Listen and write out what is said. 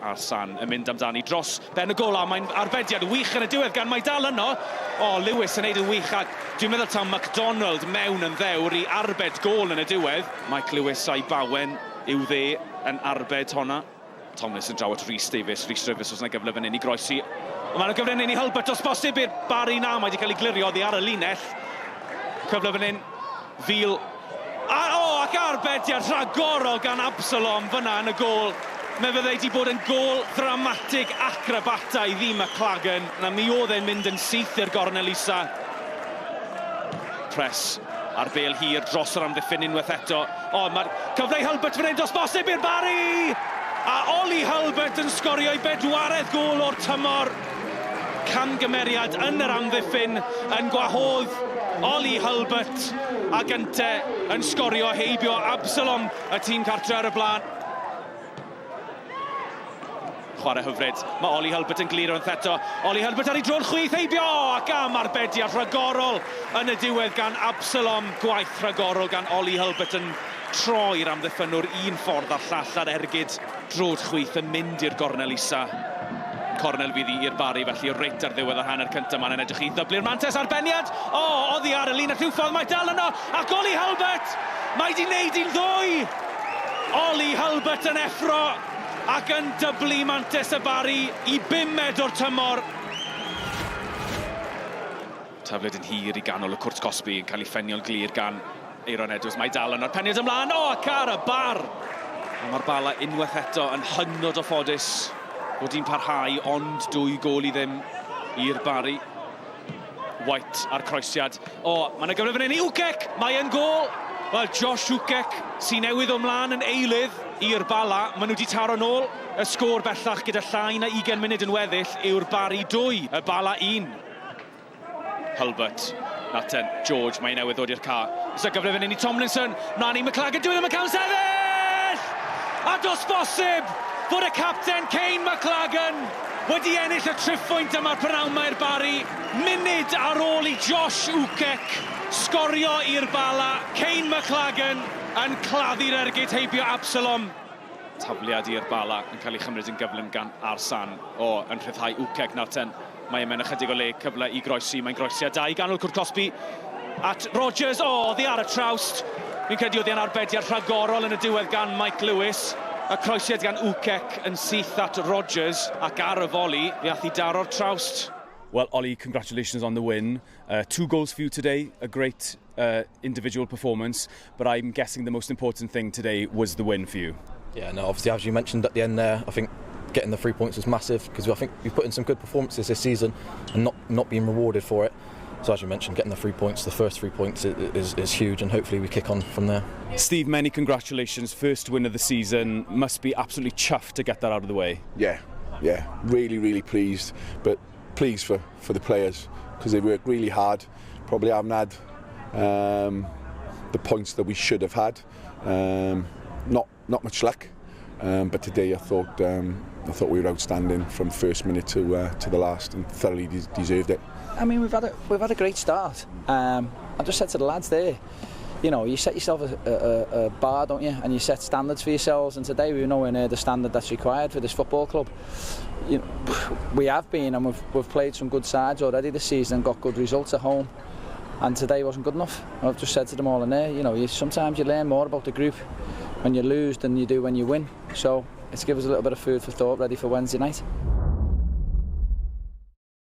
ar San yn mynd amdani dros ben y gola. Mae'n arbediad wych yn y diwedd gan mae dal yno. O, Lewis yn neud yn wych, a dwi'n meddwl taw MacDonald mewn yn ddewr i arbed gol yn y diwedd. Mike Lewis a'i Bawen yw dde yn arbed honna. Thomas yn draw at Rhys Davies. Rhys Davies os yna gyfle fan hyn i groesi. Mae'n gyfle fan hyn i Hulbert os bosib i'r Barri na. Mae wedi cael ei glirio oddi ar y linell. Cyfle fan hyn. Fil. Ac arbediad rhagorol gan Absalom fyna yn y gol. Me fydde wedi bod yn gol dramatig acrobataidd i McLagan. Na mi oedd e'n mynd yn syth i'r gornel isa. Press ar bel hir dros yr amddiffyn unwaith eto. Mae'r cyfle i Hulbert fan hyn dos bosib i'r Barri! A Oli Hulbert yn sgorio ei bedwaredd gol o'r tymor. Camgymeriad yn yr amddiffyn yn gwahodd Oli Hulbert a gynte yn sgorio heibio Absalom y tîm cartre ar y blaen. Chwarae hyfryd. Mae Oli Hulbert yn glir yn eto. Oli Hulbert ar ei dro'n chwith heibio ac am arbediad rhagorol yn y diwedd gan Absalom. Gwaith rhagorol gan Oli Hulbert yn troi'r amddiffynwr un ffordd a'r llall ar ergyd drod chwith yn mynd i'r gornel isa. Cornel fydd i'r Barri, felly reit ar ddiwedd yr hanner cyntaf. Mae'n edrych i ddyblu'r mantes arbeniad. Oddi ar y lun ar rhyw ffordd, mae dal yno. Ac Oli Hulbert, mae di wneud i'n ddwy. Oli Hulbert yn effro ac yn dyblu mantes y Barri i 5 o'r tymor. Tafled yn hir i ganol y Cwrt Cosby yn cael ei ffenio'n glir gan Eiron Edwards. Mae dal yno'r penniad ymlaen. Ac ar y bar. Mae'r Bala unwaith eto yn hynod o ffodus bod hi'n parhau, ond 2 gol i ddim i'r Barri. White ar croesiad. Mae'n gyfle fan hyn i Wcec. Mae yn gol. Wel, Josh Wcec sy'n newydd ymlaen yn eilydd i'r Bala. Maen nhw wedi taro nôl. Y sgôr bellach gyda llai na 20 munud yn weddill yw'r Barri 2, y Bala 1. Hulbert. Naten, George, mae'n newydd ddod i'r ca. Ys y gyfle fan hyn i Tomlinson. Mlaen i McLagan, dwi ddim yn cael sefyll! A dos bosib bod y capten Kane McLagan wedi ennill y triffwynt yma'r prynawn i'r Barri. Munud ar ôl i Josh Wcec sgorio i'r Bala. Kane McLagan yn claddu'r ergyd heibio Absalom. Tafliad i'r Bala yn cael ei chymryd yn gyflym gan Arsan. Yn rhyddhau Wcec nawr ten. Mae e'n ychydig o le cyfle i groesi. Mae'n groesi a 2 ganol Cwrt Cosby. At Rodgers, oddi ar y trawst. Fi'n credu oedd e'n arbediad rhagorol yn y diwedd gan Mike Lewis. Y croesiad gan Wcec yn syth at Rodgers ac ar y foli, fe ath I daro'r trawst. Well, Ollie, congratulations on the win. 2 goals for you today, a great individual performance, but I'm guessing the most important thing today was the win for you. Yeah, no, obviously, as you mentioned at the end there, I think getting the 3 points was massive because I think we've put in some good performances this season and not being rewarded for it. So as you mentioned, getting the 3 points, the first 3 points is huge, and hopefully we kick on from there. Steve, many congratulations. First win of the season. Must be absolutely chuffed to get that out of the way. Yeah, really, really pleased. But pleased for the players because they worked really hard. Probably haven't had the points that we should have had. Not much luck. But today I thought we were outstanding from first minute to the last and thoroughly deserved it. I mean, we've had a great start. I just said to the lads there, you know, you set yourself a bar, don't you? And you set standards for yourselves. And today we were nowhere near the standard that's required for this football club. You know, we have been, and we've played some good sides already this season and got good results at home. And today wasn't good enough. I've just said to them all in there, you know, sometimes you learn more about the group when you lose than you do when you win. So it's given us a little bit of food for thought ready for Wednesday night.